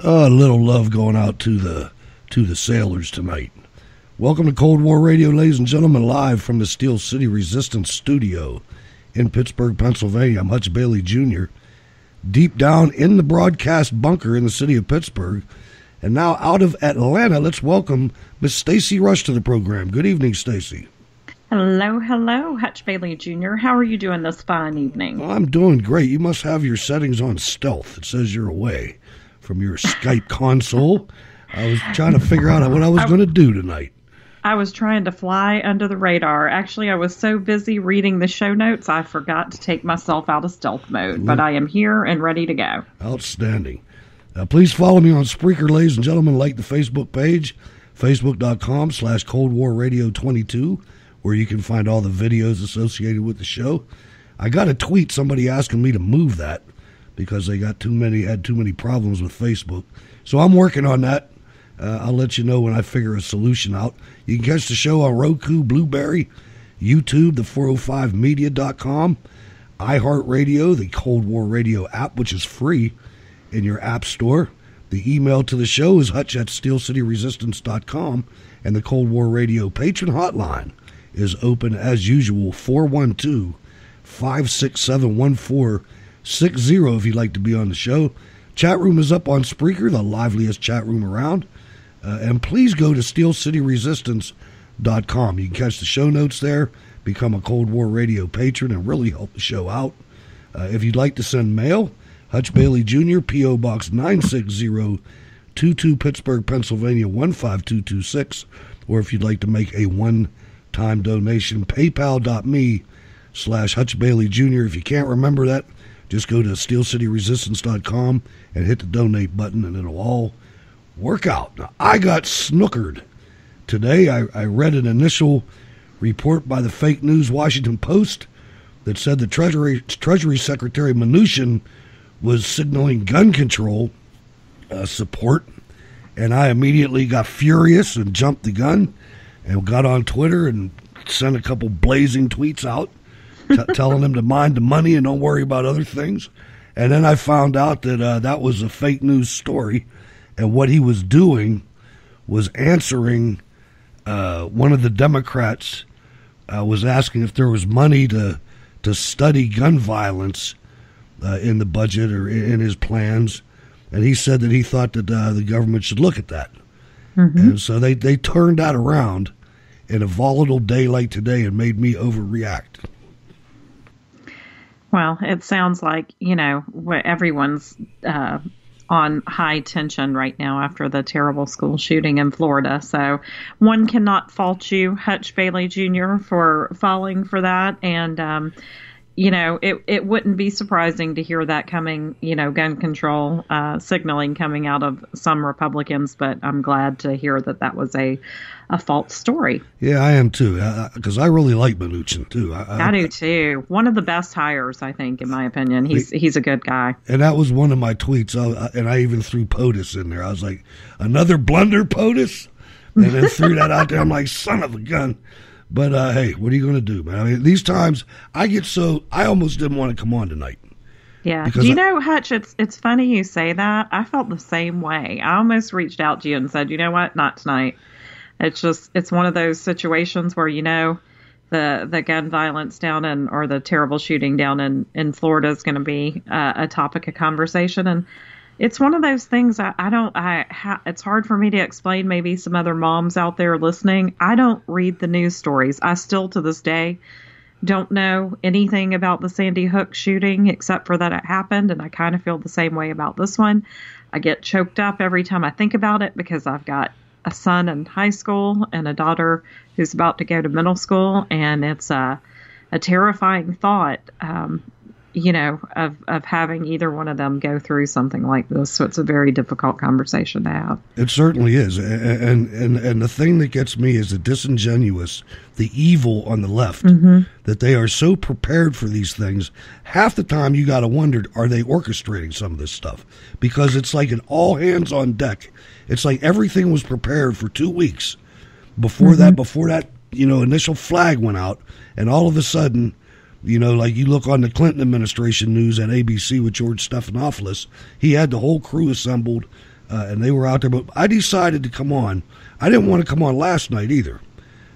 A little love going out to the sailors tonight. Welcome to Cold War Radio, ladies and gentlemen, live from the Steel City Resistance Studio in Pittsburgh, Pennsylvania. I'm Hutch Bailey Jr., deep down in the broadcast bunker in the city of Pittsburgh. And now out of Atlanta, let's welcome Miss Stacy Rush to the program. Good evening, Stacy. Hello, Hutch Bailey Jr. How are you doing this fine evening? Well, I'm doing great. You must have your settings on stealth. It says you're away from your Skype console. I was trying to figure out what I was going to do tonight. I was trying to fly under the radar. Actually, I was so busy reading the show notes, I forgot to take myself out of stealth mode. But I am here and ready to go. Outstanding. Please follow me on Spreaker, ladies and gentlemen. Like the Facebook page, facebook.com/Cold War Radio 22, where you can find all the videos associated with the show. I got a tweet, somebody asking me to move that because they had too many problems with Facebook. So I'm working on that. I'll let you know when I figure a solution out. You can catch the show on Roku, Blueberry, YouTube, the 405media.com, iHeartRadio, the Cold War Radio app, which is free in your app store. The email to the show is hutch@steelcityresistance.com, and the Cold War Radio patron hotline is open as usual, 412-567-1460 if you'd like to be on the show. Chat room is up on Spreaker, the liveliest chat room around. And please go to steelcityresistance.com. You can catch the show notes there, become a Cold War Radio patron, and really help the show out. If you'd like to send mail, Hutch Bailey Jr., P.O. Box 96022, Pittsburgh, Pennsylvania 15226. Or if you'd like to make a one-time donation, paypal.me/Hutch Bailey Jr. If you can't remember that, just go to steelcityresistance.com and hit the donate button, and it'll all work out. Now, I got snookered today. I read an initial report by the fake news Washington Post that said the Treasury Secretary Mnuchin was signaling gun control support, and I immediately got furious and jumped the gun and got on Twitter and sent a couple blazing tweets out telling him to mind the money and don't worry about other things. And then I found out that that was a fake news story, and what he was doing was answering one of the Democrats was asking if there was money to study gun violence in the budget or in his plans, and he said that he thought that the government should look at that. Mm-hmm. And so they turned that around in a volatile day like today and made me overreact. Well, it sounds like, everyone's on high tension right now after the terrible school shooting in Florida. So one cannot fault you, Hutch Bailey Jr., for falling for that. And, it wouldn't be surprising to hear that coming, gun control signaling coming out of some Republicans. But I'm glad to hear that was a false story. Yeah, I am too, because I really like Mnuchin too. I do too. One of the best hires, I think, in my opinion. He's a good guy. And that was one of my tweets, and I even threw POTUS in there. I was like, another blunder, POTUS? And then threw that out there. I'm like, son of a gun. But hey, what are you going to do, man? I mean, these times, I almost didn't want to come on tonight. Yeah. Do you know, Hutch, it's funny you say that. I felt the same way. I almost reached out to you and said, you know what, not tonight. It's one of those situations where, the gun violence or the terrible shooting down in Florida is going to be a topic of conversation. And it's one of those things it's hard for me to explain. Maybe some other moms out there listening. I don't read the news stories. I still to this day don't know anything about the Sandy Hook shooting except for that it happened. And I kind of feel the same way about this one. I get choked up every time I think about it because I've got a son in high school and a daughter who's about to go to middle school. And it's a terrifying thought, of having either one of them go through something like this. So it's a very difficult conversation to have. It certainly is. And the thing that gets me is the disingenuous, the evil on the left, that they are so prepared for these things. Half the time you got to wonder, are they orchestrating some of this stuff? Because it's like an all hands on deck. It's like everything was prepared for 2 weeks before that, initial flag went out. And all of a sudden, like you look on the Clinton administration news at ABC with George Stephanopoulos, he had the whole crew assembled and they were out there. But I decided to come on. I didn't want to come on last night either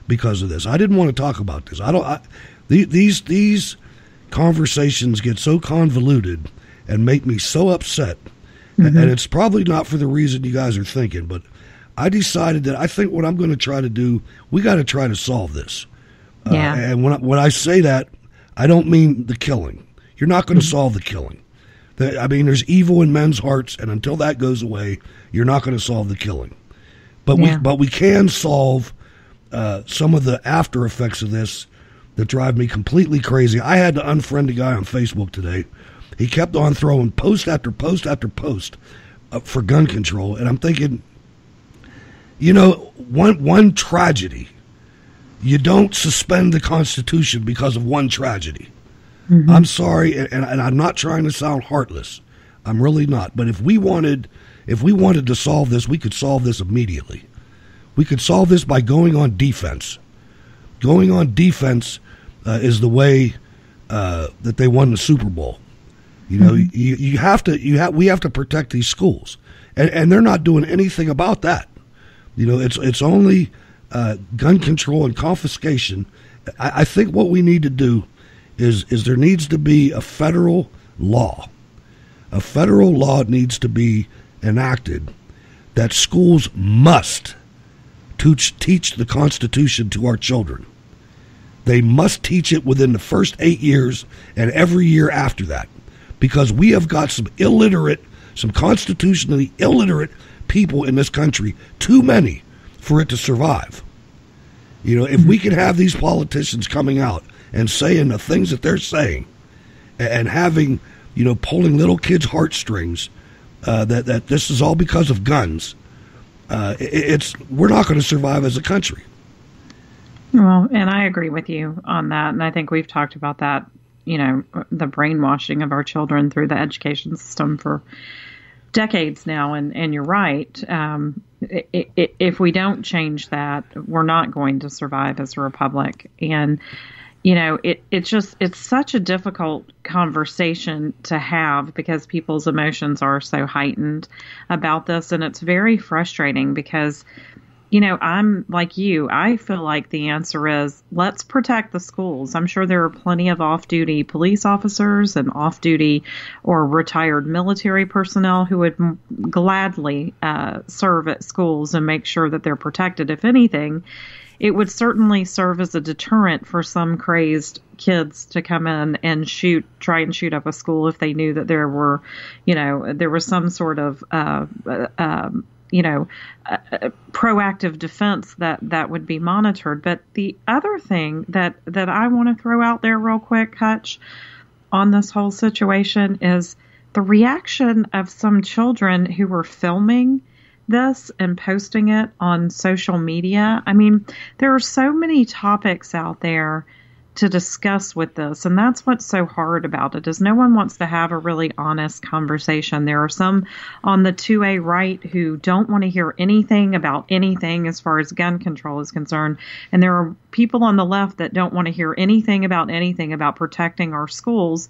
because of this. I didn't want to talk about this. These conversations get so convoluted and make me so upset. Mm-hmm. And it's probably not for the reason you guys are thinking, but I decided that I think what I'm going to try to do, we got to try to solve this. Yeah. And when I say that, I don't mean the killing. You're not going to solve the killing. I mean, there's evil in men's hearts, and until that goes away, you're not going to solve the killing. But we can solve some of the after effects of this that drive me completely crazy. I had to unfriend a guy on Facebook today. He kept on throwing post after post after post for gun control, and I'm thinking, one tragedy. You don't suspend the Constitution because of one tragedy. Mm-hmm. I'm sorry, and I'm not trying to sound heartless. I'm really not. But if we wanted to solve this, we could solve this immediately. We could solve this by going on defense. Going on defense is the way that they won the Super Bowl. Mm-hmm. We have to protect these schools, and they're not doing anything about that. It's only gun control and confiscation. I think what we need to do is there needs to be a federal law. A federal law needs to be enacted that schools must teach the Constitution to our children. They must teach it within the first 8 years and every year after that, because we have got some constitutionally illiterate people in this country, too many for it to survive. If we could have these politicians coming out and saying the things that they're saying and having, pulling little kids' heartstrings, that this is all because of guns, we're not going to survive as a country. Well, and I agree with you on that. And I think we've talked about that, the brainwashing of our children through the education system for decades now. And you're right. If we don't change that, we're not going to survive as a republic. And, it's such a difficult conversation to have because people's emotions are so heightened about this. And it's very frustrating because, I'm like you. I feel like the answer is let's protect the schools. I'm sure there are plenty of off-duty police officers and off-duty or retired military personnel who would gladly serve at schools and make sure that they're protected. If anything, it would certainly serve as a deterrent for some crazed kids to come in and try and shoot up a school if they knew that there was some sort of proactive defense that would be monitored. But the other thing that I want to throw out there real quick, Hutch, on this whole situation is the reaction of some children who were filming this and posting it on social media. I mean, there are so many topics out there to discuss with this, and that's what's so hard about it is no one wants to have a really honest conversation. There are some on the 2A right who don't want to hear anything about anything as far as gun control is concerned, and there are people on the left that don't want to hear anything about protecting our schools.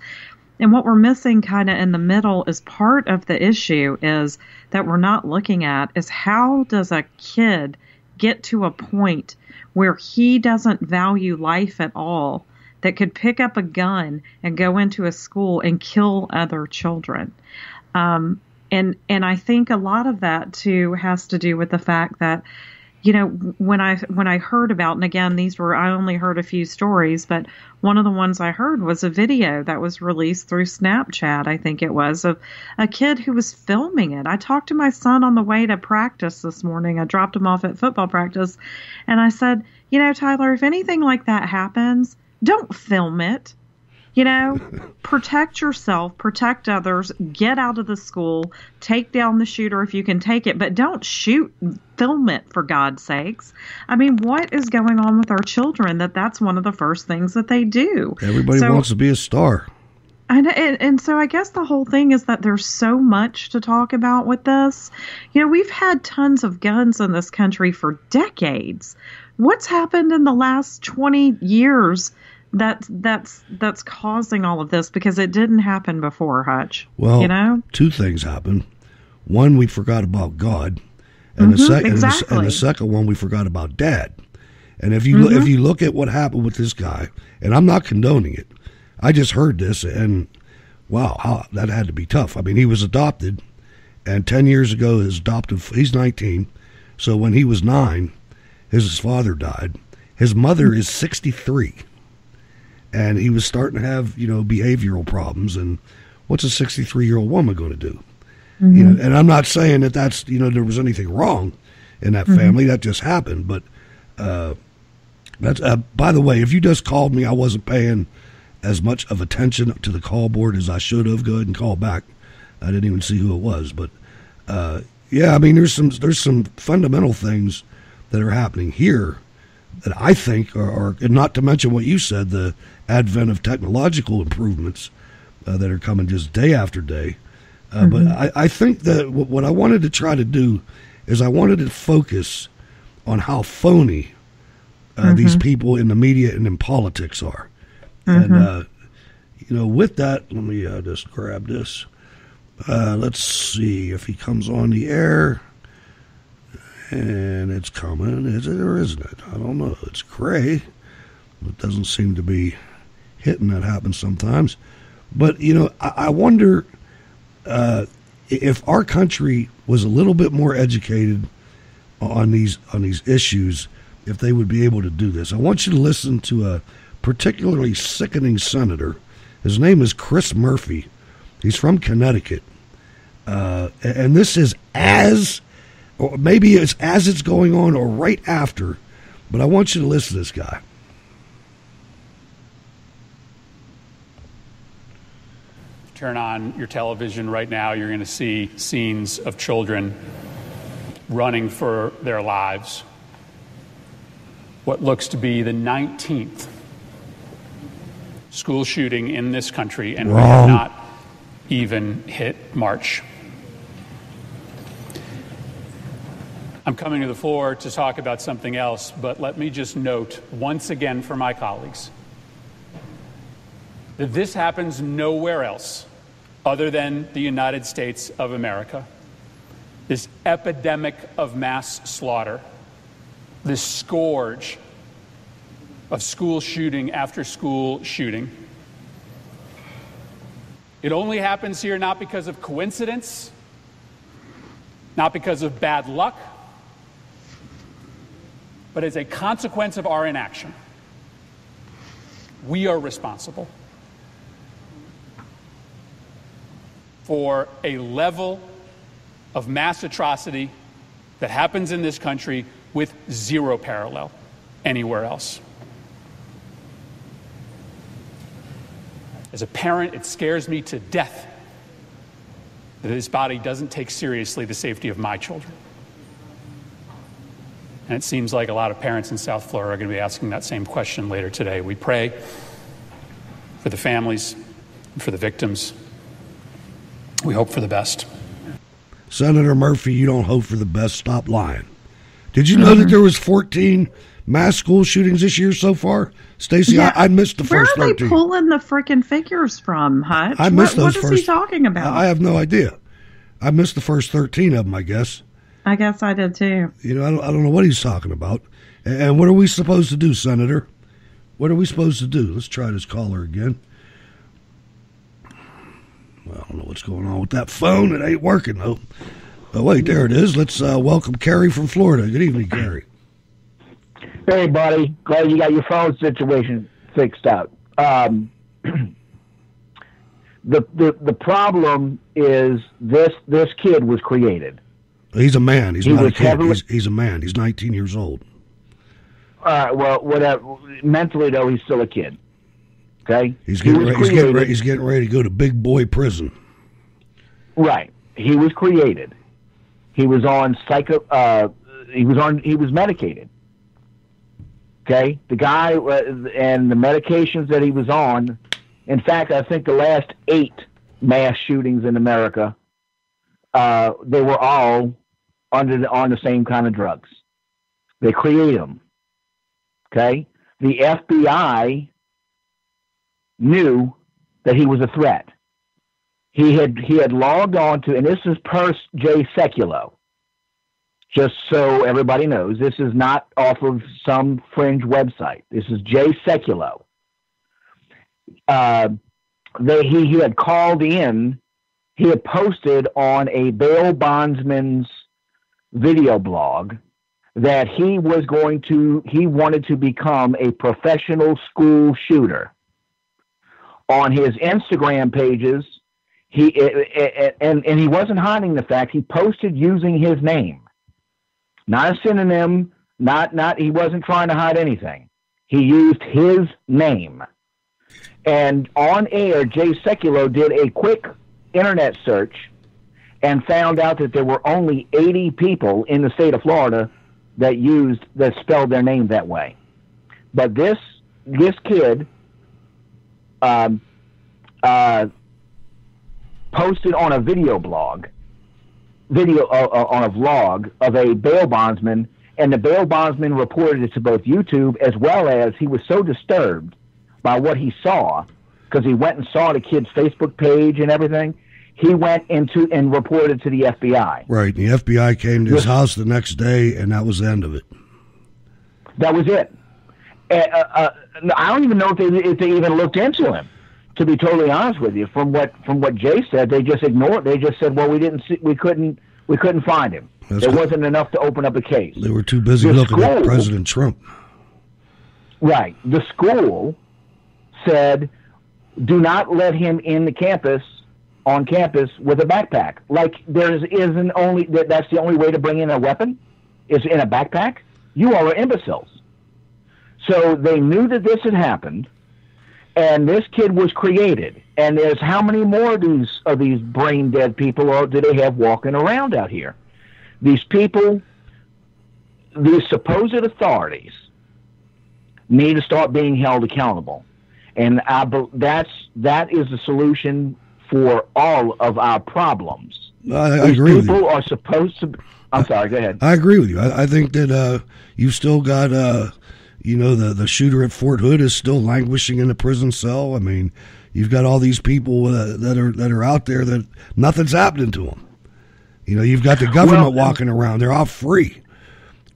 And what we're missing kind of in the middle is part of the issue is that we're not looking at is how does a kid get to a point where he doesn't value life at all, that could pick up a gun and go into a school and kill other children. And I think a lot of that too has to do with the fact that, when I heard about, and again, I only heard a few stories, but one of the ones I heard was a video that was released through Snapchat, I think it was, of a kid who was filming it. I talked to my son on the way to practice this morning. I dropped him off at football practice, and I said, Tyler, if anything like that happens, don't film it. Protect yourself, protect others, get out of the school, take down the shooter if you can take it, but don't film it for God's sakes. I mean, what is going on with our children that's one of the first things that they do? Everybody wants to be a star. And so I guess the whole thing is that there's so much to talk about with this. We've had tons of guns in this country for decades. What's happened in the last 20 years that's causing all of this? Because it didn't happen before, Hutch. Well, two things happened. One, we forgot about God, and, exactly. and the second one, we forgot about Dad. And if you if you look at what happened with this guy, and I'm not condoning it, I just heard this, and wow, that had to be tough. I mean, he was adopted, and 10 years ago, he's 19, so when he was 9, his father died. His mother is 63, and he was starting to have, behavioral problems, and what's a 63-year-old woman going to do? And I'm not saying that that's, there was anything wrong in that family. That just happened, but that's, by the way, if you just called me, I wasn't paying as much of attention to the call board as I should have. Go ahead and call back. I didn't even see who it was, but yeah, I mean, there's some fundamental things that are happening here that I think are, and not to mention what you said, the advent of technological improvements that are coming just day after day. But I think that what I wanted to try to do is I wanted to focus on how phony these people in the media and in politics are. And, with that, let me just grab this. Let's see if he comes on the air. And it's coming, is it or isn't it? I don't know. It's gray. It doesn't seem to be hitting. That happens sometimes. But, I wonder if our country was a little bit more educated on these issues, if they would be able to do this. I want you to listen to a particularly sickening senator. His name is Chris Murphy. He's from Connecticut. And this is or maybe it's as it's going on or right after, but I want you to listen to this guy. Turn on your television right now, you're going to see scenes of children running for their lives. What looks to be the 19th school shooting in this country, and we have not even hit March. I'm coming to the floor to talk about something else, but let me just note once again for my colleagues that this happens nowhere else other than the United States of America. This epidemic of mass slaughter, this scourge of school shooting after school shooting. It only happens here not because of coincidence, not because of bad luck, but as a consequence of our inaction. We are responsible for a level of mass atrocity that happens in this country with zero parallel anywhere else. As a parent, it scares me to death that this body doesn't take seriously the safety of my children. And it seems like a lot of parents in South Florida are going to be asking that same question later today. We pray for the families and for the victims. We hope for the best. Senator Murphy, you don't hope for the best. Stop lying. Did you know that there was 14 mass school shootings this year so far? Stacey, yeah. I missed the first 13. Where are they pulling the freaking figures from, Hutch? I missed those first. What is he talking about? I have no idea. I missed the first 13 of them, I guess. I guess I did too. I don't know what he's talking about. And what are we supposed to do, Senator? What are we supposed to do? Let's try this caller again. Well, I don't know what's going on with that phone. It ain't working, though. Oh, wait, there it is. Let's welcome Carrie from Florida. Good evening, Carrie. Hey, buddy. Glad you got your phone situation fixed out. The problem is this kid was created. He's a man. He's not a kid. He's a man. He's 19 years old. All right. Well, whatever. Mentally, though, he's still a kid. Okay. He's getting ready to go to big boy prison. Right. He was created. He was on He was medicated. Okay. The guy and the medications that he was on. In fact, I think the last 8 mass shootings in America, they were all on the same kind of drugs. They create them. Okay? The FBI knew that he was a threat. He had logged on to, and this is per Jay Sekulow, just so everybody knows. This is not off of some fringe website. This is Jay Sekulow. He had called in. He had posted on a bail bondsman's video blog that he wanted to become a professional school shooter. On his Instagram pages, he wasn't hiding the fact. He posted using his name, not a synonym, he wasn't trying to hide anything. He used his name. And on air, Jay Sekulow did a quick internet search and found out that there were only 80 people in the state of Florida that spelled their name that way. But this kid posted on a vlog of a bail bondsman, and the bail bondsman reported it to both YouTube, as well as he was so disturbed by what he saw, because he went and saw the kid's Facebook page and everything. He went into and reported to the FBI. Right. The FBI came to his house the next day, and that was the end of it. That was it. I don't even know if they even looked into him. To be totally honest with you, from what Jay said, they just ignored. They just said, "Well, we couldn't find him. There wasn't enough to open up a case." They were too busy looking at President Trump. Right. The school said, "Do not let him on campus with a backpack." Like that's the only way to bring in a weapon is in a backpack. You all are imbeciles. So they knew that this had happened, and this kid was created. And there's how many more of these brain dead people do they have walking around out here? These people, these supposed authorities, need to start being held accountable. And that is the solution for all of our problems. I agree with you. People are supposed to. I'm sorry. Go ahead. I agree with you. I think that you've still got, the shooter at Fort Hood is still languishing in a prison cell. I mean, you've got all these people that are out there that nothing's happening to them. You've got the government walking around; they're all free,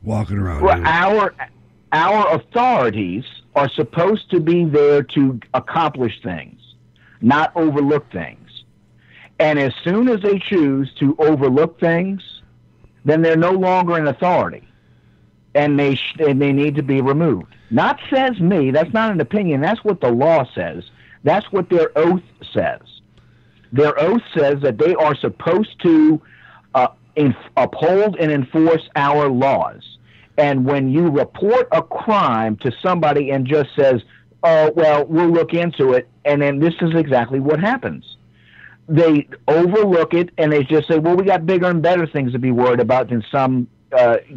walking around. Well, our authorities are supposed to be there to accomplish things, not overlook things. And as soon as they choose to overlook things, then they're no longer an authority, and they need to be removed. Not says me. That's not an opinion. That's what the law says. That's what their oath says. Their oath says that they are supposed to uphold and enforce our laws. And when you report a crime to somebody and just says, "Oh, well, we'll look into it," and then this is exactly what happens. They overlook it, and they just say, "Well, we got bigger and better things to be worried about than some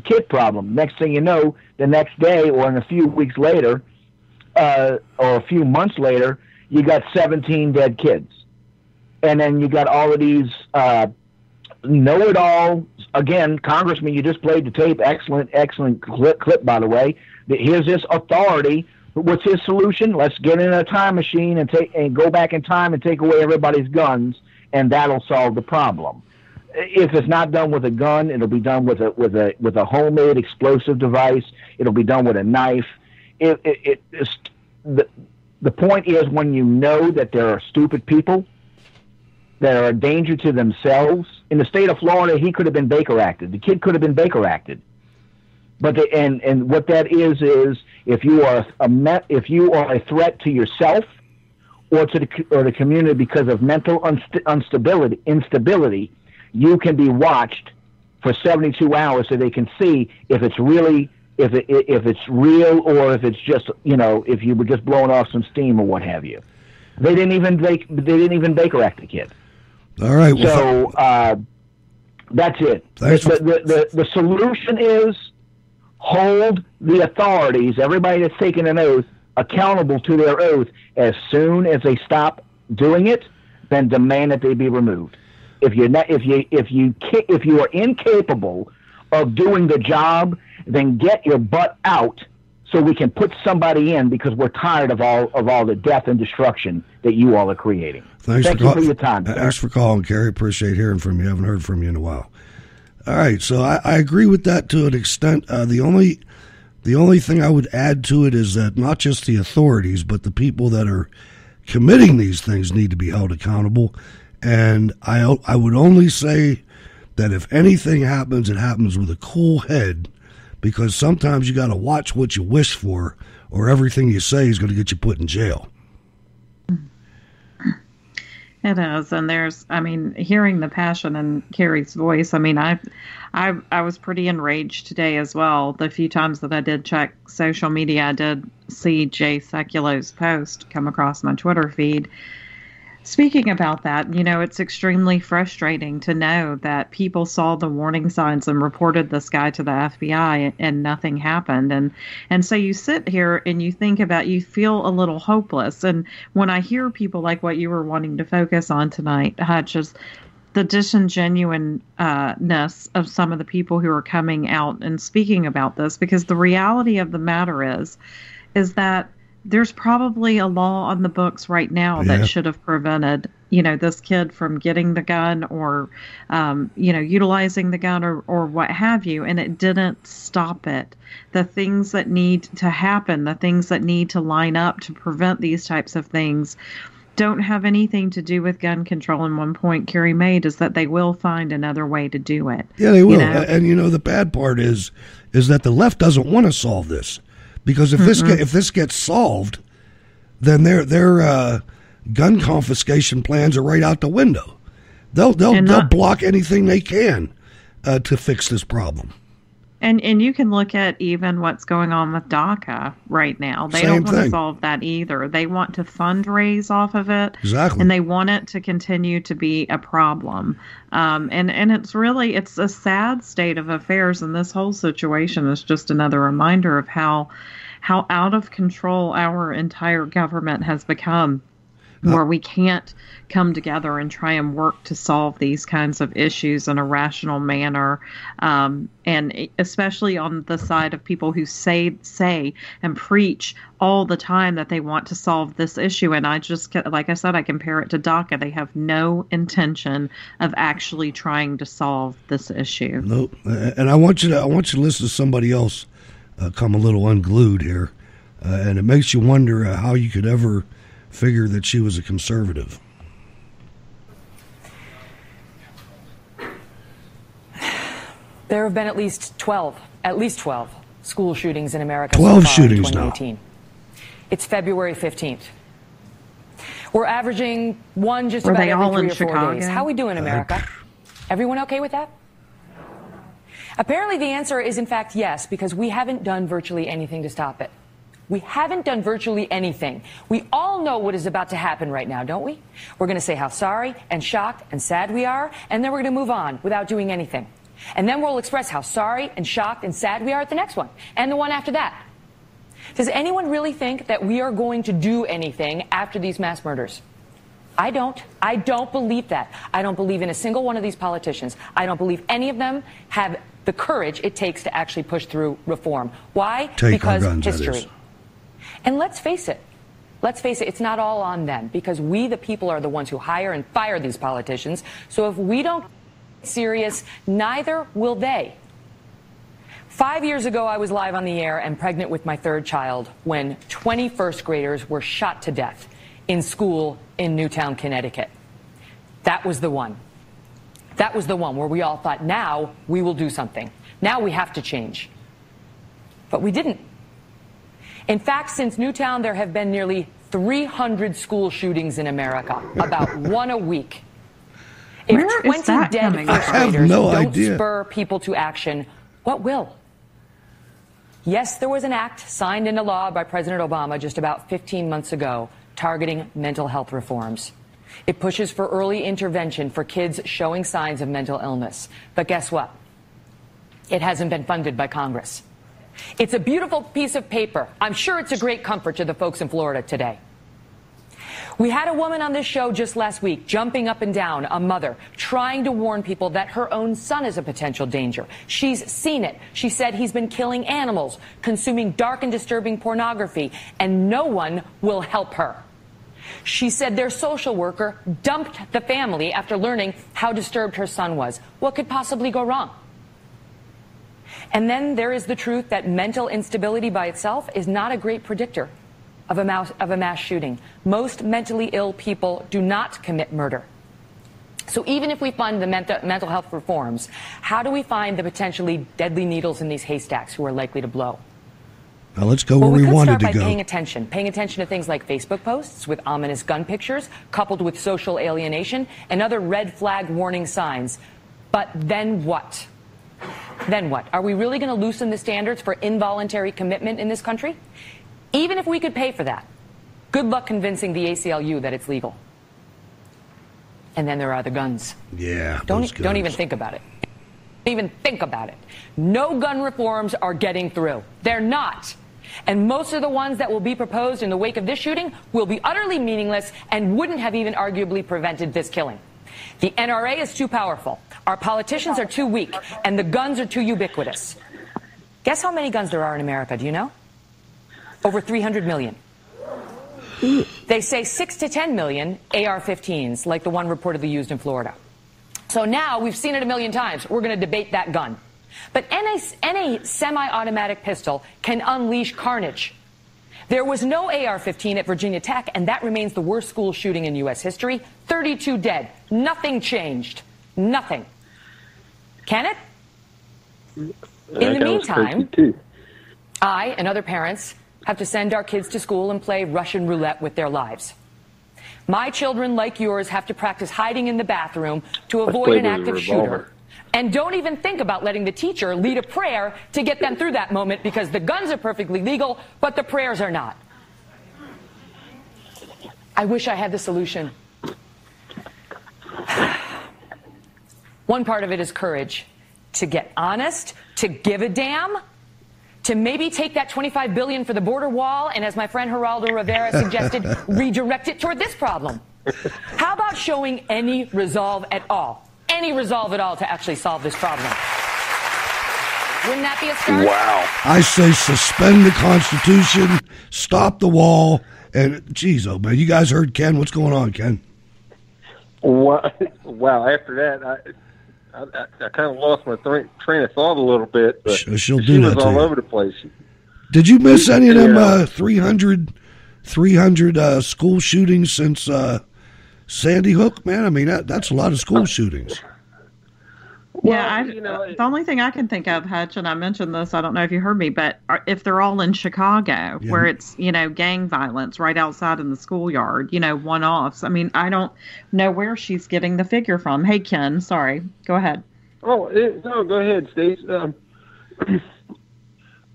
kid problem." Next thing you know, the next day or in a few weeks later or a few months later, you got 17 dead kids. And then you got all of these know-it-all. Again, Congressman, you just played the tape. Excellent clip, by the way. Here's this authority. What's his solution? Let's get in a time machine and go back in time and take away everybody's guns, and that'll solve the problem. If it's not done with a gun, it'll be done with a homemade explosive device. It'll be done with a knife. The point is, when you know that there are stupid people that are a danger to themselves. In the state of Florida, he could have been Baker acted. The kid could have been Baker acted. But and what that is if you are a threat to yourself or to the community because of mental instability, you can be watched for 72 hours so they can see if it's really if it's real or if it's just if you were just blowing off some steam or what have you. They didn't even Baker act the kid. All right. Well, so that's it. The solution is hold the authorities, everybody that's taken an oath, accountable to their oath. As soon as they stop doing it, then demand that they be removed. If you are incapable of doing the job, then get your butt out so we can put somebody in, because we're tired of all the death and destruction that you all are creating. Thank you for your time. Thanks for calling, Kerry. Appreciate hearing from you. Haven't heard from you in a while. All right, so I agree with that to an extent. The only thing I would add to it is that not just the authorities, but the people that are committing these things need to be held accountable. And I would only say that if anything happens, it happens with a cool head, because sometimes you got to watch what you wish for, or everything you say is going to get you put in jail. It is, and hearing the passion in Kerry's voice. I mean, I was pretty enraged today as well. The few times that I did check social media, I did see Jay Sekulo's post come across my Twitter feed. Speaking about that, it's extremely frustrating to know that people saw the warning signs and reported this guy to the FBI and nothing happened. And so you sit here and you think about, you feel a little hopeless. And when I hear people like what you were wanting to focus on tonight, Hutch, is the disingenuineness of some of the people who are coming out and speaking about this, because the reality of the matter is that there's probably a law on the books right now that should have prevented, this kid from getting the gun or, utilizing the gun or what have you. And it didn't stop it. The things that need to happen, the things that need to line up to prevent these types of things don't have anything to do with gun control. And one point Kerry made is that they will find another way to do it. Yeah, they will. And, the bad part is that the left doesn't want to solve this. Because if this gets solved, then their gun confiscation plans are right out the window. They'll block anything they can to fix this problem. And you can look at even what's going on with DACA right now. They don't want to solve that either. They want to fundraise off of it. Exactly. And they want it to continue to be a problem. And it's a sad state of affairs. And this whole situation is just another reminder of how out of control our entire government has become, where we can't come together and try and work to solve these kinds of issues in a rational manner. And especially on the side of people who say and preach all the time that they want to solve this issue. And I just, like I said, I compare it to DACA. They have no intention of actually trying to solve this issue. Nope. And I want you to listen to somebody else come a little unglued here. And it makes you wonder how you could ever figure that she was a conservative. There have been at least 12 school shootings in America 12 so far shootings in 2018. Now. It's February 15th. We're averaging one just about every 3 or 4 days. How are we doing, America? Everyone okay with that? Apparently the answer is, in fact, yes, because we haven't done virtually anything to stop it. We haven't done virtually anything. We all know what is about to happen right now, don't we? We're going to say how sorry and shocked and sad we are, and then we're going to move on without doing anything. And then we'll express how sorry and shocked and sad we are at the next one, and the one after that. Does anyone really think that we are going to do anything after these mass murders? I don't. I don't believe that. I don't believe in a single one of these politicians. I don't believe any of them have the courage it takes to actually push through reform. Why? Because history. And let's face it, it's not all on them, because we, the people, are the ones who hire and fire these politicians. So if we don't get serious, neither will they. 5 years ago, I was live on the air and pregnant with my third child when 20 first graders were shot to death in school in Newtown, Connecticut. That was the one. That was the one where we all thought, now we will do something. Now we have to change. But we didn't. In fact, since Newtown, there have been nearly 300 school shootings in America, about one a week. If 20 dead first graders don't spur people to action, what will? Yes, there was an act signed into law by President Obama just about 15 months ago targeting mental health reforms. It pushes for early intervention for kids showing signs of mental illness. But guess what? It hasn't been funded by Congress. It's a beautiful piece of paper. I'm sure it's a great comfort to the folks in Florida today. We had a woman on this show just last week jumping up and down, a mother, trying to warn people that her own son is a potential danger. She's seen it. She said he's been killing animals, consuming dark and disturbing pornography, and no one will help her. She said their social worker dumped the family after learning how disturbed her son was. What could possibly go wrong? And then there is the truth that mental instability by itself is not a great predictor of a mass shooting. Most mentally ill people do not commit murder. So even if we fund the mental health reforms, how do we find the potentially deadly needles in these haystacks who are likely to blow? Now let's go where we wanted to go. We could start by paying attention to things like Facebook posts with ominous gun pictures, coupled with social alienation and other red flag warning signs. But then what? Then what? Are we really going to loosen the standards for involuntary commitment in this country? Even if we could pay for that, good luck convincing the ACLU that it's legal. And then there are the guns. Yeah, don't even think about it. Don't even think about it. No gun reforms are getting through. They're not. And most of the ones that will be proposed in the wake of this shooting will be utterly meaningless and wouldn't have even arguably prevented this killing. The NRA is too powerful. Our politicians are too weak, and the guns are too ubiquitous. Guess how many guns there are in America, do you know? Over 300 million. They say 6 to 10 million AR-15s, like the one reportedly used in Florida. So now we've seen it a million times. We're going to debate that gun. But any semi-automatic pistol can unleash carnage. There was no AR-15 at Virginia Tech, and that remains the worst school shooting in U.S. history. 32 dead. Nothing changed. Nothing. Can it? In the meantime, I and other parents have to send our kids to school and play Russian roulette with their lives. My children, like yours, have to practice hiding in the bathroom to avoid an active shooter. And don't even think about letting the teacher lead a prayer to get them through that moment, because the guns are perfectly legal, but the prayers are not. I wish I had the solution. One part of it is courage. To get honest, to give a damn, to maybe take that $25 billion for the border wall and, as my friend Geraldo Rivera suggested, redirect it toward this problem. How about showing any resolve at all? Any resolve at all to actually solve this problem? Wouldn't that be a start? Wow. I say suspend the Constitution, stop the wall, and geez, oh man, you guys heard Ken? What's going on, Ken? Wow, after that, I kind of lost my train of thought a little bit, but she was all over the place. Did you miss any of them 300 school shootings since Sandy Hook? Man, I mean, that's a lot of school shootings. Yeah, the only thing I can think of, Hutch, and I mentioned this, I don't know if you heard me, but if they're all in Chicago, where it's, gang violence right outside in the schoolyard, one-offs. I mean, I don't know where she's getting the figure from. Hey, Ken, sorry. Go ahead. Oh, no, go ahead, Stace.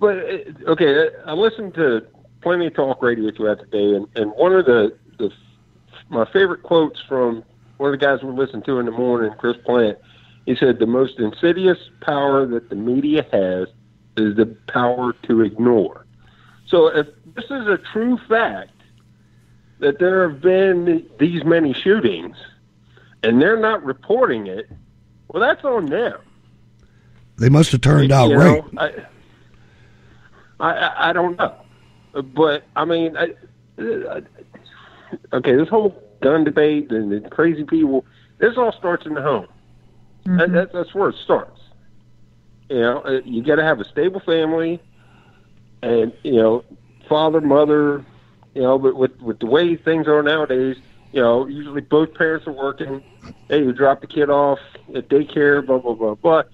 Okay, I listened to plenty of talk radio throughout the day, and one of my favorite quotes from one of the guys we listened to in the morning, Chris Plant, he said, the most insidious power that the media has is the power to ignore. So if this is a true fact that there have been these many shootings and they're not reporting it, well, that's on them. They must have turned out right. I don't know. But, I mean, okay, this whole gun debate and the crazy people, this all starts in the home. Mm-hmm. That's where it starts. You got to have a stable family, and father, mother. But with the way things are nowadays, usually both parents are working. Hey, you drop the kid off at daycare, blah blah blah. But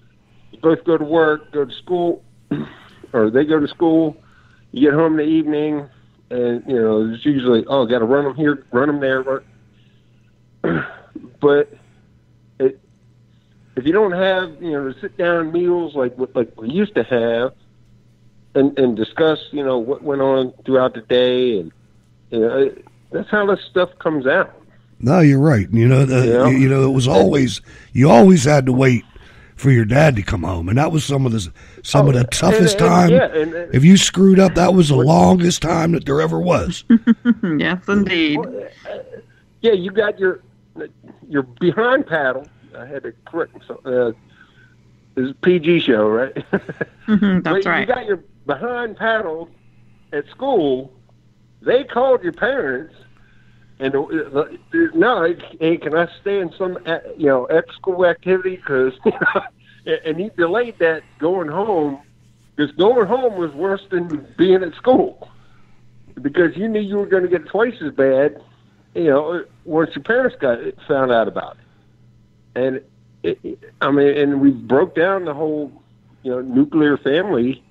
you both go to work, go to school, or they go to school. You get home in the evening, and it's usually got to run them here, run them there. But if you don't have, sit down meals like we used to have, and discuss, what went on throughout the day, and that's how this stuff comes out. No, you're right. It was always, you always had to wait for your dad to come home, and that was some of the toughest time. If you screwed up, that was the longest time that there ever was. Yes, indeed. Yeah, you got your behind paddle. I had to correct myself. This is a PG show, right? That's right. You got your behind paddle at school. They called your parents. And no, hey, can I stay in some extra-school activity? Because and he delayed that going home, because going home was worse than being at school, because you knew you were going to get twice as bad, once your parents found out about it. And and we broke down the whole nuclear family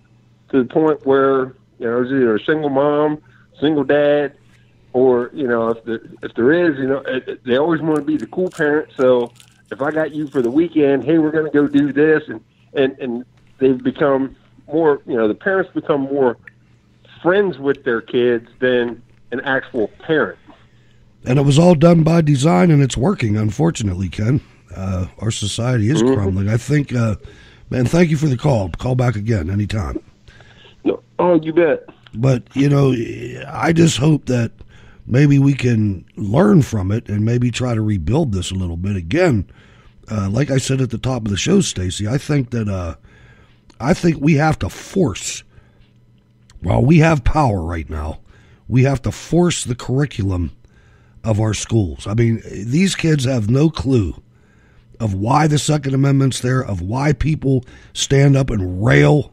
to the point where it was either a single mom, single dad. Or, if there is, they always want to be the cool parent. So if I got you for the weekend, hey, we're going to go do this. And they've become more, the parents become more friends with their kids than an actual parent. And it was all done by design, and it's working, unfortunately, Ken. Our society is crumbling. I think, man, thank you for the call. Call back again anytime. No, oh, you bet. But, I just hope that maybe we can learn from it and maybe try to rebuild this a little bit. Again, like I said at the top of the show, Stacey, I think we have to force, while we have power right now, we have to force the curriculum of our schools. I mean, these kids have no clue of why the Second Amendment's there, of why people stand up and rail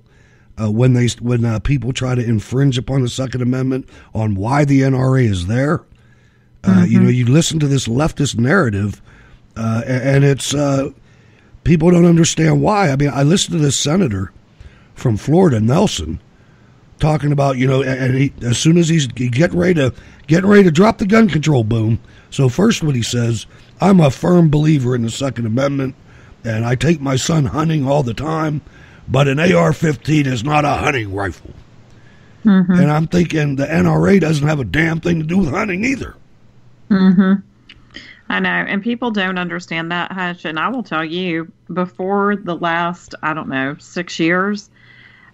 when people try to infringe upon the Second Amendment, on why the NRA is there. You listen to this leftist narrative, and it's people don't understand why. I mean, I listened to this senator from Florida, Nelson, talking about and as soon as he's getting ready to drop the gun control boom. So first, what he says, I'm a firm believer in the Second Amendment, and I take my son hunting all the time. But an AR-15 is not a hunting rifle. And I'm thinking the NRA doesn't have a damn thing to do with hunting either. I know, and people don't understand that, Hutch. And I will tell you, before the last, 6 years,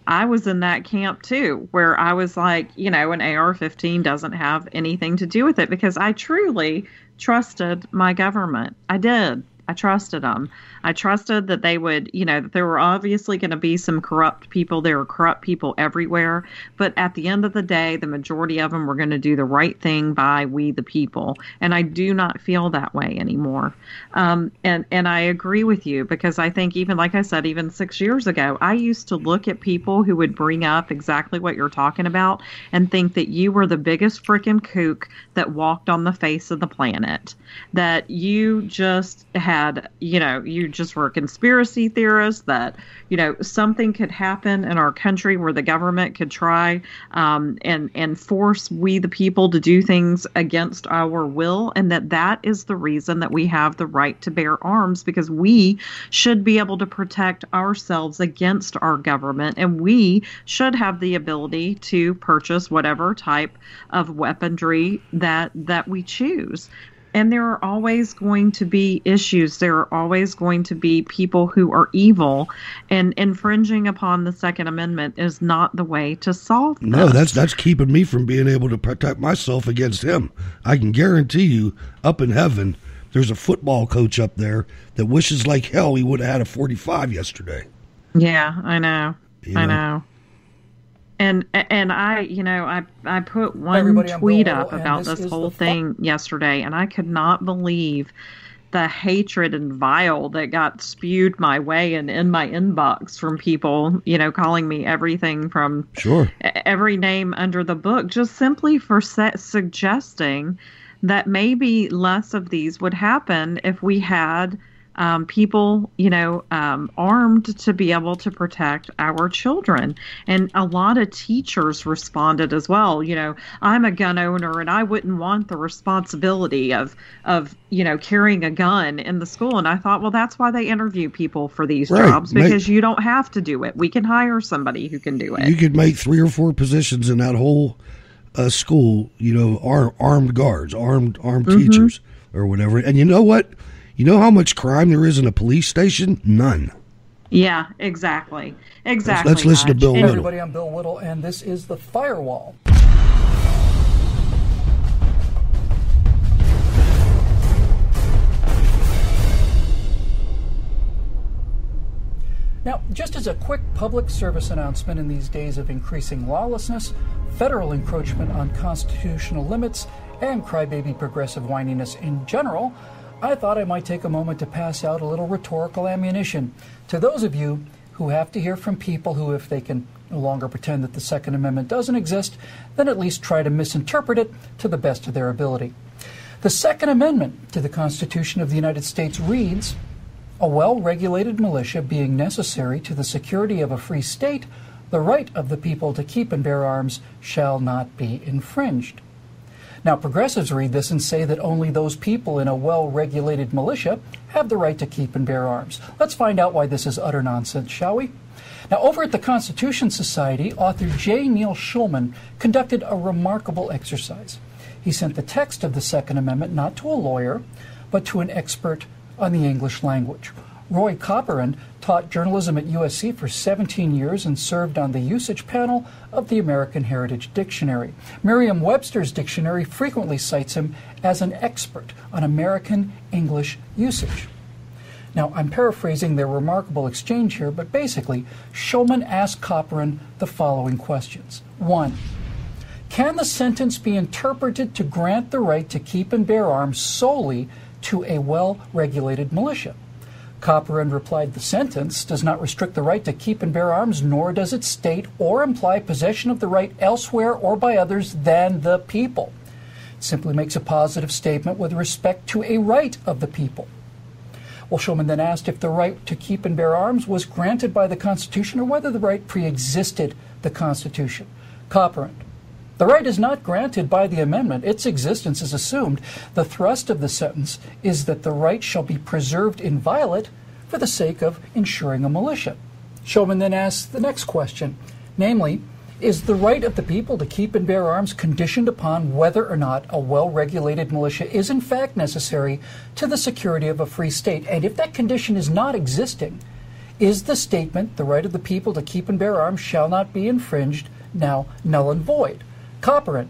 I was in that camp too, where I was like, an AR-15 doesn't have anything to do with it, because I truly trusted my government. I did. I trusted them. I trusted that they would, that there were obviously going to be some corrupt people. There were corrupt people everywhere. But at the end of the day, the majority of them were going to do the right thing by we the people. And I do not feel that way anymore. And I agree with you, because I think, even like I said, even 6 years ago, I used to look at people who would bring up exactly what you're talking about and think that you were the biggest freaking kook that walked on the face of the planet. That you just had, you just were a conspiracy theorist, that, something could happen in our country where the government could try and force we the people to do things against our will, and that is the reason that we have the right to bear arms, because we should be able to protect ourselves against our government, and we should have the ability to purchase whatever type of weaponry that we choose. And there are always going to be issues. There are always going to be people who are evil, and infringing upon the Second Amendment is not the way to solve this. No, that's keeping me from being able to protect myself against him. I can guarantee you, up in heaven, there's a football coach up there that wishes like hell he would have had a 45 yesterday. Yeah, I know. I know. And I put one tweet up about this whole thing yesterday, and I could not believe the hatred and vile that got spewed my way and in my inbox from people, calling me everything from every name under the book, just simply for suggesting that maybe less of these would happen if we had people, armed to be able to protect our children. And a lot of teachers responded as well. I'm a gun owner and I wouldn't want the responsibility of carrying a gun in the school. And I thought, well, that's why they interview people for these jobs, because you don't have to do it. We can hire somebody who can do it. You could make 3 or 4 positions in that whole school, armed guards, armed teachers or whatever. And you know what? You know how much crime there is in a police station? None. Yeah, exactly. Let's listen to Bill Whittle. Hey everybody, I'm Bill Whittle, and this is The Firewall. Now, just as a quick public service announcement in these days of increasing lawlessness, federal encroachment on constitutional limits, and crybaby progressive whininess in general, I thought I might take a moment to pass out a little rhetorical ammunition to those of you who have to hear from people who, if they can no longer pretend that the Second Amendment doesn't exist, then at least try to misinterpret it to the best of their ability. The Second Amendment to the Constitution of the United States reads, "A well-regulated militia being necessary to the security of a free state, the right of the people to keep and bear arms shall not be infringed." Now, progressives read this and say that only those people in a well-regulated militia have the right to keep and bear arms. Let's find out why this is utter nonsense, shall we? Now, over at the Constitution Society, author J. Neil Schulman conducted a remarkable exercise. He sent the text of the Second Amendment not to a lawyer, but to an expert on the English language. Roy Copperan taught journalism at USC for 17 years and served on the usage panel of the American Heritage Dictionary. Merriam-Webster's dictionary frequently cites him as an expert on American English usage. Now, I'm paraphrasing their remarkable exchange here, but basically, Schulman asked Copperan the following questions. 1. Can the sentence be interpreted to grant the right to keep and bear arms solely to a well-regulated militia? Copperan replied, the sentence does not restrict the right to keep and bear arms, nor does it state or imply possession of the right elsewhere or by others than the people. It simply makes a positive statement with respect to a right of the people. Well, Schulman then asked if the right to keep and bear arms was granted by the Constitution or whether the right pre-existed the Constitution. Copperan: the right is not granted by the amendment. Its existence is assumed. The thrust of the sentence is that the right shall be preserved inviolate for the sake of ensuring a militia. Schulman then asks the next question, namely, is the right of the people to keep and bear arms conditioned upon whether or not a well-regulated militia is in fact necessary to the security of a free state? And if that condition is not existing, is the statement, the right of the people to keep and bear arms shall not be infringed, now null and void? Copperan: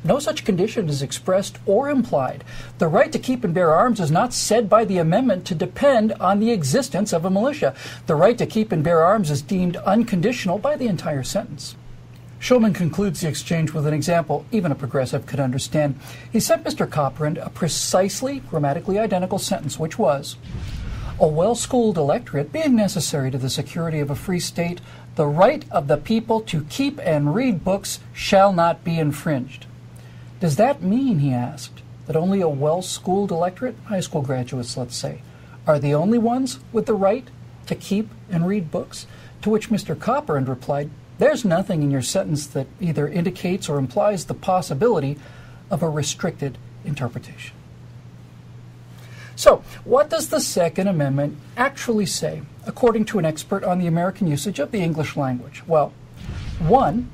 no such condition is expressed or implied. The right to keep and bear arms is not said by the amendment to depend on the existence of a militia. The right to keep and bear arms is deemed unconditional by the entire sentence. Schulman concludes the exchange with an example even a progressive could understand. He sent Mr. Copperan a precisely grammatically identical sentence, which was, a well-schooled electorate being necessary to the security of a free state, the right of the people to keep and read books shall not be infringed. Does that mean, he asked, that only a well-schooled electorate, high school graduates let's say, are the only ones with the right to keep and read books? To which Mr. Copperan replied, there's nothing in your sentence that either indicates or implies the possibility of a restricted interpretation. So, what does the Second Amendment actually say, according to an expert on the American usage of the English language? Well, 1,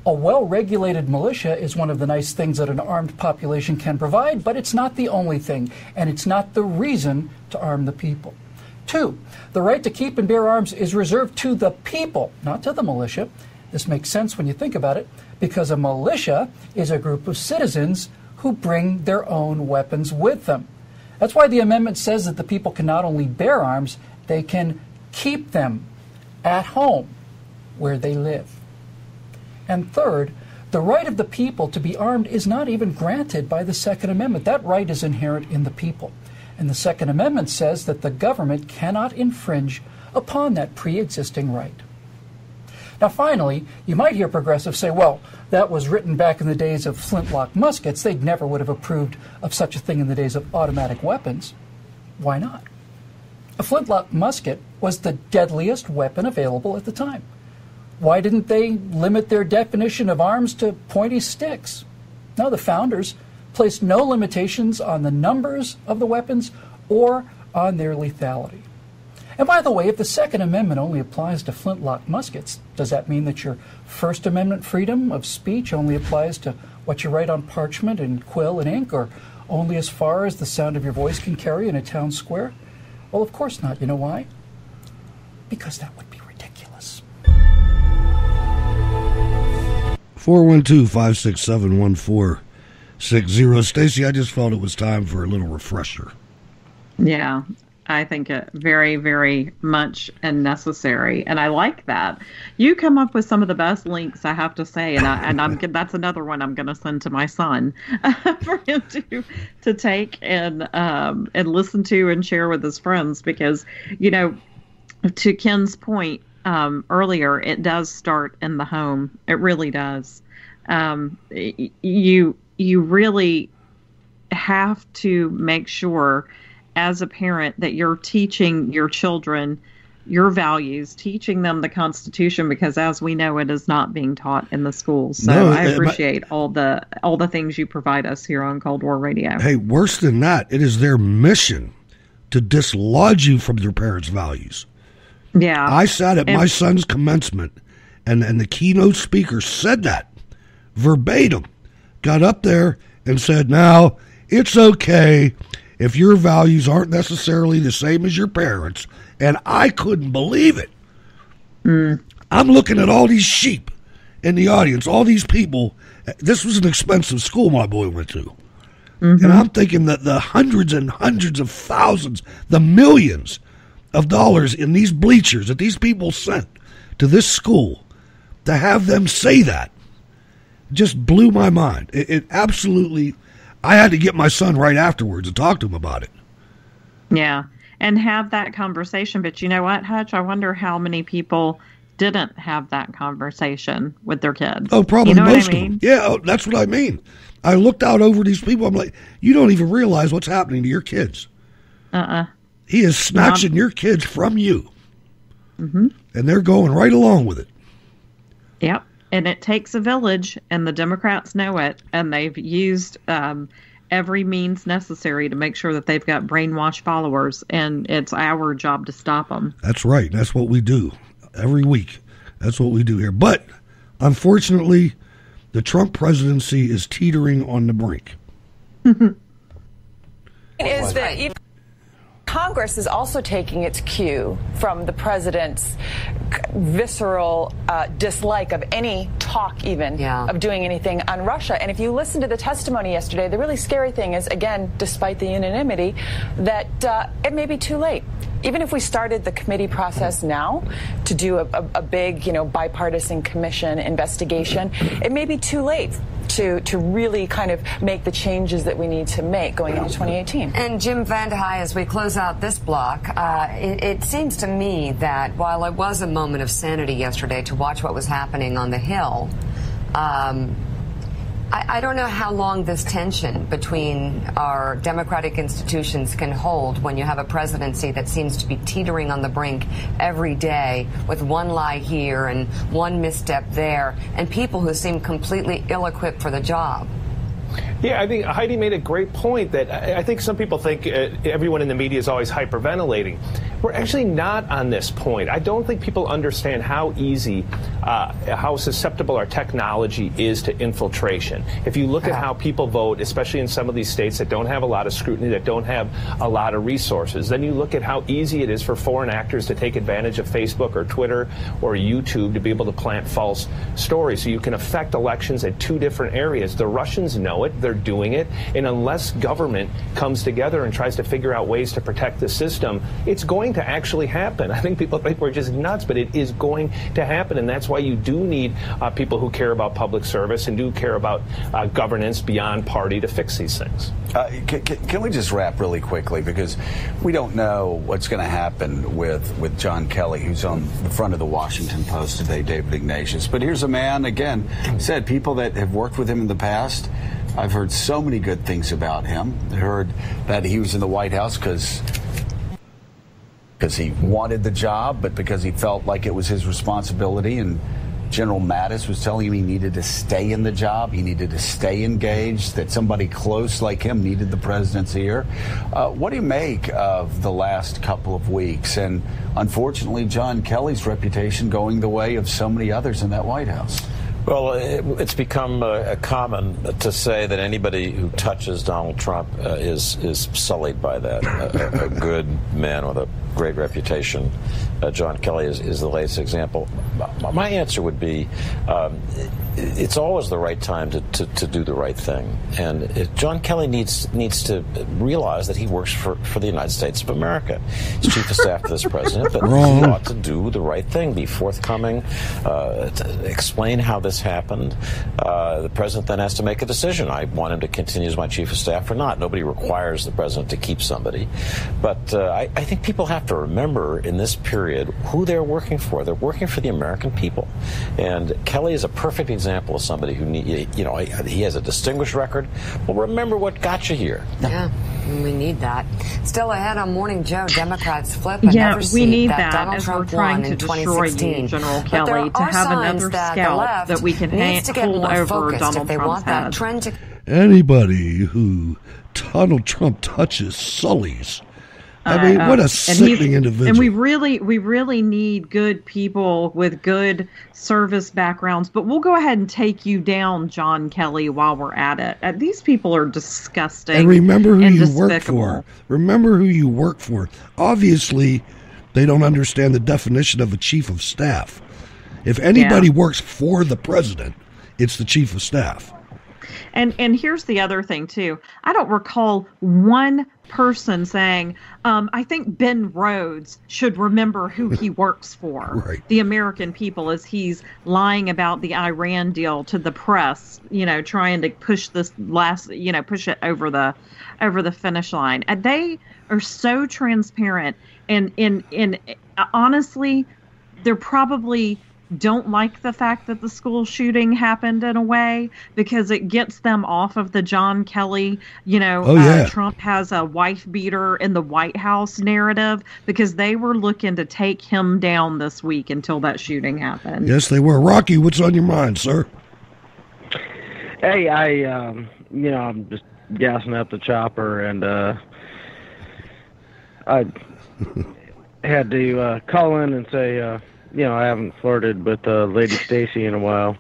a well-regulated militia is one of the nice things that an armed population can provide, but it's not the only thing, and it's not the reason to arm the people. 2, the right to keep and bear arms is reserved to the people, not to the militia. This makes sense when you think about it, because a militia is a group of citizens who bring their own weapons with them. That's why the amendment says that the people can not only bear arms, they can keep them at home where they live. And third, the right of the people to be armed is not even granted by the Second Amendment. That right is inherent in the people. And the Second Amendment says that the government cannot infringe upon that pre-existing right. Now, finally, you might hear progressives say, well, that was written back in the days of flintlock muskets. They never would have approved of such a thing in the days of automatic weapons. Why not? A flintlock musket was the deadliest weapon available at the time. Why didn't they limit their definition of arms to pointy sticks? No, the founders placed no limitations on the numbers of the weapons or on their lethality. And by the way, if the Second Amendment only applies to flintlock muskets, does that mean that your First Amendment freedom of speech only applies to what you write on parchment and quill and ink, or only as far as the sound of your voice can carry in a town square? Well, of course not. You know why? because that would be ridiculous. 412-567-1460. Stacey, I just felt it was time for a little refresher. Yeah, I think it very, very much and necessary, and I like that. You come up with some of the best links, I have to say, and that's another one I'm going to send to my son for him to take and listen to and share with his friends, because, you know, to Ken's point earlier, it does start in the home. It really does. You really have to make sure as a parent that you're teaching your children your values, teaching them the Constitution, because as we know, it is not being taught in the schools. So I appreciate all the things you provide us here on Cold War Radio. Hey, worse than that, it is their mission to dislodge you from your parents' values. Yeah. I sat at my son's commencement, and the keynote speaker said that verbatim, got up there and said, now, it's okay if your values aren't necessarily the same as your parents. And I couldn't believe it. I'm looking at all these sheep in the audience, all these people. This was an expensive school my boy went to. Mm-hmm. And I'm thinking that the hundreds and hundreds of thousands, the millions of dollars in these bleachers that these people sent to this school, to have them say that just blew my mind. It absolutely, I had to get my son right afterwards and talk to him about it. Yeah, and have that conversation. But you know what, Hutch? I wonder how many people didn't have that conversation with their kids. Oh, probably most of them. Yeah, that's what I mean. I looked out over these people. I'm like, you don't even realize what's happening to your kids. He is snatching your kids from you. Mm-hmm. And they're going right along with it. Yep. And it takes a village, and the Democrats know it, and they've used every means necessary to make sure that they've got brainwashed followers, and it's our job to stop them. That's right. That's what we do every week. That's what we do here. But, unfortunately, the Trump presidency is teetering on the brink. Is that even Congress is also taking its cue from the president's visceral dislike of any talk even of doing anything on Russia. And if you listen to the testimony yesterday, the really scary thing is, again, despite the unanimity, that it may be too late. Even if we started the committee process now to do a big, bipartisan commission investigation, it may be too late to really kind of make the changes that we need to make going into 2018. And Jim Vandehei, as we close out this block, it seems to me that while it was a moment of sanity yesterday to watch what was happening on the Hill, I don't know how long this tension between our democratic institutions can hold when you have a presidency that seems to be teetering on the brink every day with one lie here and one misstep there, and people who seem completely ill-equipped for the job. Yeah, I think Heidi made a great point that I think some people think everyone in the media is always hyperventilating. We're actually not on this point. I don't think people understand how easy, how susceptible our technology is to infiltration. If you look at how people vote, especially in some of these states that don't have a lot of scrutiny, that don't have a lot of resources, then you look at how easy it is for foreign actors to take advantage of Facebook or Twitter or YouTube to be able to plant false stories. So you can affect elections at two different areas. The Russians know it. They're doing it. And unless government comes together and tries to figure out ways to protect the system, it's going to actually happen. I think people think we're just nuts, but it is going to happen. And that's why you do need people who care about public service and do care about governance beyond party to fix these things. Can we just wrap really quickly, because we don't know what's going to happen with John Kelly, who's on the front of the Washington Post today, David Ignatius. But here's a man, again, said people that have worked with him in the past, I've heard so many good things about him. I heard that he was in the White House because he wanted the job, but because he felt like it was his responsibility. And General Mattis was telling him he needed to stay in the job, he needed to stay engaged, that somebody close like him needed the president's ear. What do you make of the last couple of weeks? And unfortunately, John Kelly's reputation going the way of so many others in that White House. Well, it's become common to say that anybody who touches Donald Trump is sullied by that. A good man with a great reputation, John Kelly, is the latest example. My answer would be it's always the right time to do the right thing. And John Kelly needs to realize that he works for the United States of America. He's chief of staff to this president, but he ought to do the right thing, be forthcoming, to explain how this happened. The president then has to make a decision. I want him to continue as my chief of staff or not. Nobody requires the president to keep somebody. But I think people have to remember in this period who they're working for. They're working for the American people. And Kelly is a perfect example of somebody who, he has a distinguished record. Well, remember what got you here. Yeah, we need that. Still ahead on Morning Joe, Democrats flip another seat we need that Donald Trump won in 2016. General Kelly, to have another scalp that we can hold over Donald Trump's head. Anybody who Donald Trump touches sullies. I mean, what a sickening individual. And we really need good people with good service backgrounds. But we'll go ahead and take you down, John Kelly, while we're at it. These people are disgusting. And remember who you work for. Remember who you work for. Obviously, they don't understand the definition of a chief of staff. If anybody works for the president, it's the chief of staff. And here's the other thing, too. I don't recall one person saying, I think Ben Rhodes should remember who he works for, right. The American people, as he's lying about the Iran deal to the press, trying to push this push it over the finish line. And they are so transparent. And honestly, they're probably don't like the fact that the school shooting happened in a way because it gets them off of the John Kelly, Trump has a wife beater in the White House narrative, because they were looking to take him down this week until that shooting happened. Yes, they were. Rocky, what's on your mind, sir? Hey, I'm just gassing up the chopper, and I had to call in and say, I haven't flirted with Lady Stacy in a while,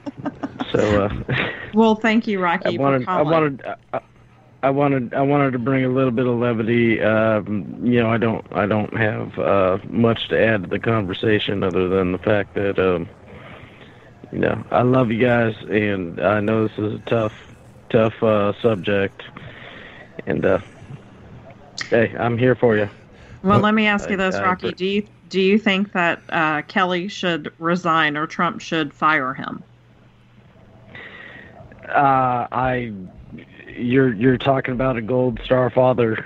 so. Well, thank you, Rocky, for calling. I wanted to bring a little bit of levity. I don't have much to add to the conversation other than the fact that I love you guys, and I know this is a tough subject, and hey, I'm here for you. Well, let me ask you this, Rocky. Do you think that Kelly should resign or Trump should fire him? You're talking about a gold star father.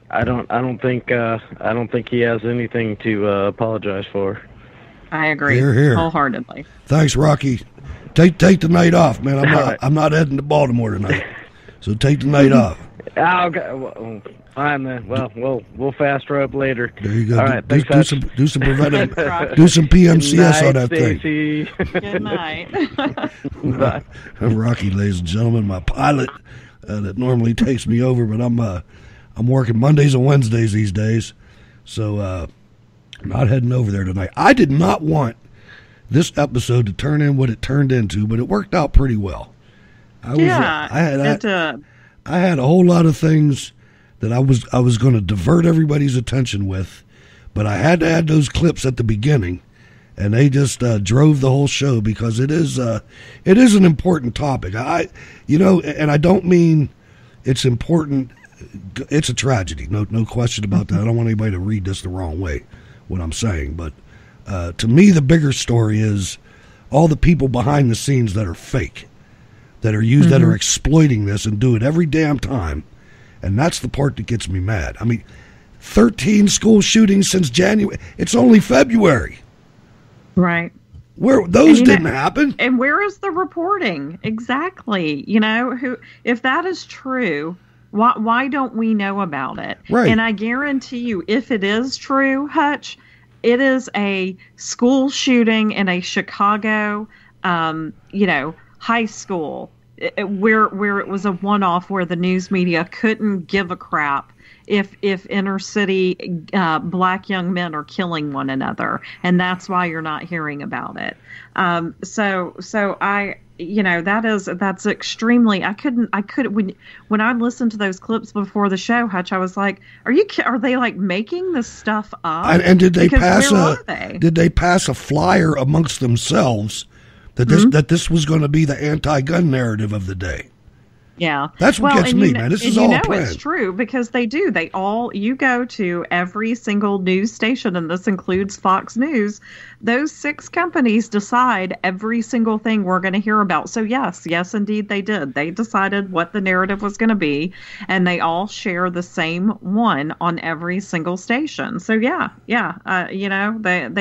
I don't think he has anything to apologize for. I agree. Here. Wholeheartedly. Thanks, Rocky. Take the night off, man. I'm not heading to Baltimore tonight, so take the night off. Okay. Well, fine then. Well, we'll fast her up later. There you go. All right. Do some preventive. Do some PMCS on that Stacey. thing. Good night. Bye. I'm Rocky, ladies and gentlemen, my pilot that normally takes me over, but I'm working Mondays and Wednesdays these days, so I'm not heading over there tonight. I did not want this episode to turn in what it turned into, but it worked out pretty well. I had a whole lot of things that I was going to divert everybody's attention with, but I had to add those clips at the beginning, and they just drove the whole show because it is an important topic. And I don't mean it's important. It's a tragedy, no question about that. I don't want anybody to read this the wrong way, what I'm saying, but to me, the bigger story is all the people behind the scenes that are fake, that are used, that are exploiting this and do it every damn time. And that's the part that gets me mad. I mean, 13 school shootings since January. It's only February. Right. Where those didn't happen. And where is the reporting? Exactly. If that is true, why don't we know about it? Right. And I guarantee you, if it is true, Hutch, it is a school shooting in a Chicago, high school. where it was a one-off, where the news media couldn't give a crap if inner city black young men are killing one another, and that's why you're not hearing about it. So I, that's extremely. I couldn't when I listened to those clips before the show, Hutch, I was like, are they like making this stuff up? And did they pass a flyer amongst themselves that this was going to be the anti-gun narrative of the day? Yeah. That's what gets me, man. This is all planned. It's true, because they do. You go to every single news station, and this includes Fox News. Those 6 companies decide every single thing we're going to hear about. So yes, indeed they did. They decided what the narrative was going to be, and they all share the same one on every single station. So they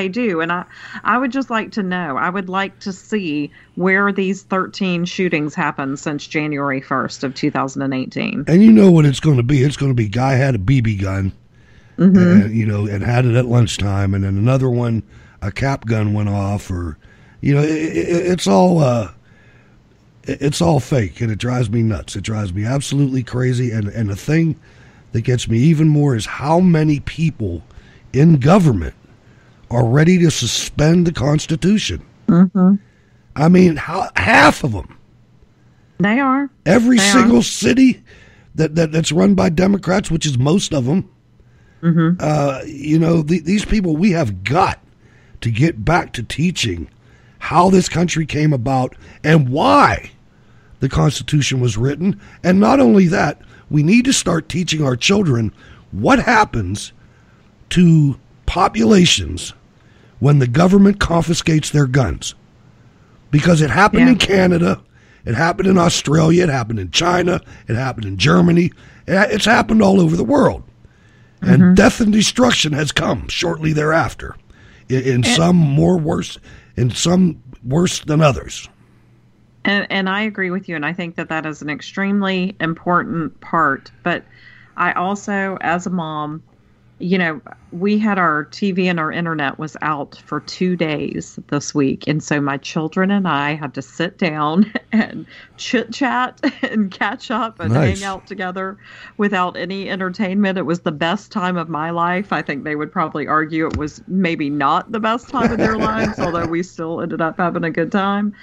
do. And I would just like to know, I would like to see where these 13 shootings happened since January 1st of 2018. And you know what it's going to be. It's going to be guy had a BB gun, and had it at lunchtime, and then another one, a cap gun went off, or, it's all fake, and it drives me nuts. It drives me absolutely crazy. And the thing that gets me even more is how many people in government are ready to suspend the Constitution. Mm-hmm. I mean, half of them. They are. Every single city that's run by Democrats, which is most of them. Mm-hmm. These people, we have got to get back to teaching how this country came about and why the Constitution was written. And not only that, we need to start teaching our children what happens to populations when the government confiscates their guns. Because it happened in Canada, it happened in Australia, it happened in China, it happened in Germany. It's happened all over the world. Mm-hmm. And death and destruction has come shortly thereafter. In some worse than others. And I agree with you, and I think that is an extremely important part. But I also, as a mom, we had our TV and our internet was out for 2 days this week. And so my children and I had to sit down and chit chat and catch up and hang out together without any entertainment. It was the best time of my life. I think they would probably argue it was maybe not the best time of their lives, although we still ended up having a good time.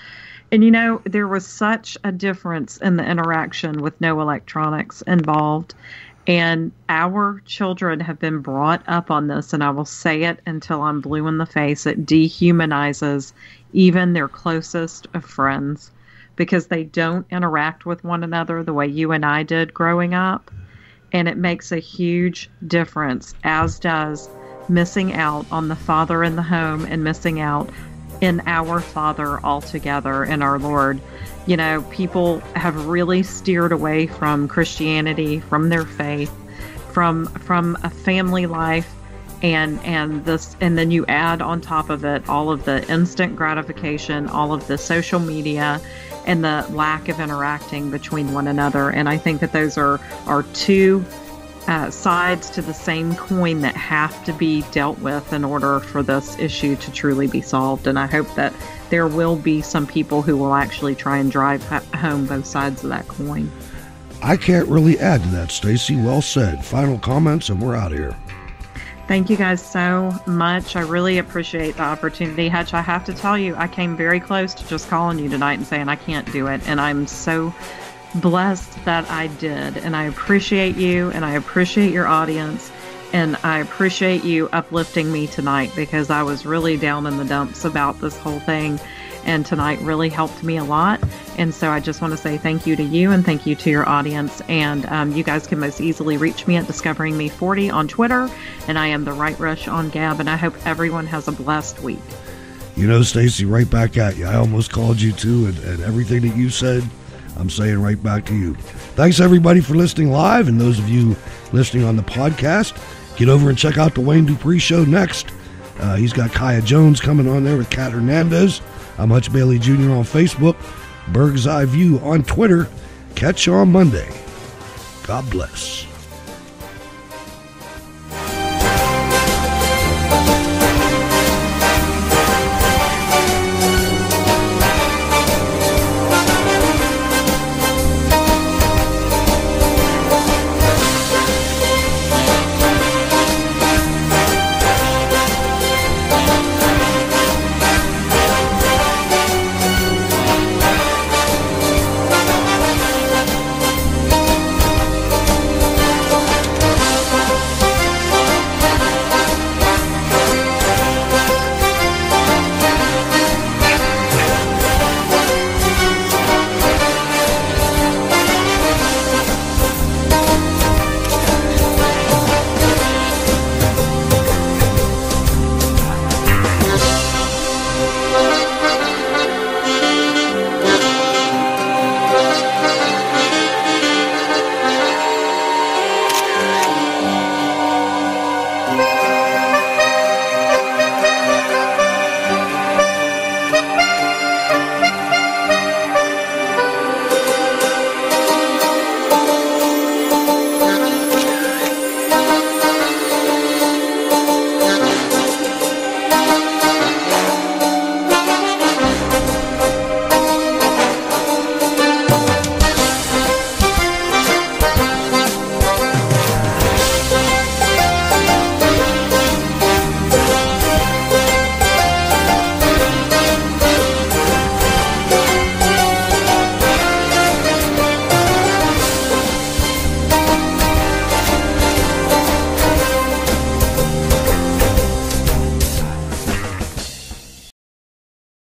And, there was such a difference in the interaction with no electronics involved. And our children have been brought up on this, and I will say it until I'm blue in the face. It dehumanizes even their closest of friends, because they don't interact with one another the way you and I did growing up. And it makes a huge difference, as does missing out on the Father in the home and missing out in our Father altogether, in our Lord. People have really steered away from Christianity, from their faith, from a family life, and then you add on top of it all of the instant gratification, all of the social media, and the lack of interacting between one another. And I think that those are two sides to the same coin that have to be dealt with in order for this issue to truly be solved. And I hope that there will be some people who will actually try and drive home both sides of that coin. I can't really add to that, Stacey. Well said. Final comments, and we're out of here. Thank you guys so much. I really appreciate the opportunity. Hutch, I have to tell you, I came very close to just calling you tonight and saying I can't do it. And I'm so blessed that I did. And I appreciate you, and I appreciate your audience. And I appreciate you uplifting me tonight, because I was really down in the dumps about this whole thing. And tonight really helped me a lot. And so I just want to say thank you to you, and thank you to your audience. And you guys can most easily reach me at Discovering Me 40 on Twitter. And I am The Right Rush on Gab. And I hope everyone has a blessed week. Stacey, right back at you. I almost called you too. And everything that you said, I'm saying right back to you. Thanks, everybody, for listening live. And those of you listening on the podcast, get over and check out the Wayne Dupree Show next. He's got Kaya Jones coming on there with Kat Hernandez. I'm Hutch Bailey Jr. on Facebook. Berg's Eye View on Twitter. Catch you on Monday. God bless.